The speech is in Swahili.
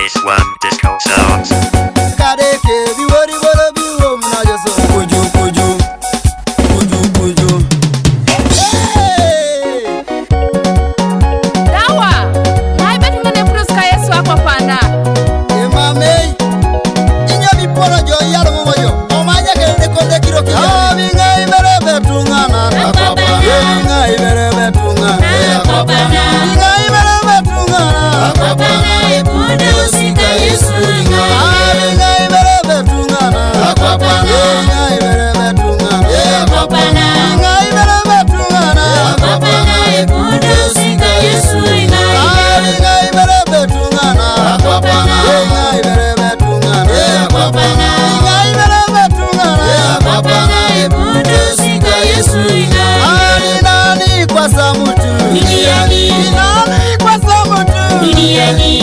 Phase 1 Disco Sounds. Kadeke biwori boro biwo mnajo so kuju kuju kuju kuju. Dawa, ngai betu ngane pruska Yesu akwa panda. Emame, inyo biporo jo yaro moyo. Omaja kende konde kiro kiyo. Bingai bere betungana akwa panda. Bingai bere betungana akwa panda. Bingai bere betungana akwa panda. Epundo sika Yesu inga. Bingai bere betungana akwa panda. Bingai bere betungana akwa panda. Bingai bere betungana akwa panda. Epundo sika Yesu inga. Bingai bere betungana akwa panda. Bingai bere betungana akwa panda. Bingai bere betungana akwa panda. Epundo sika Yesu inga. Nani kwa samutu. Nani kwa samutu. Nani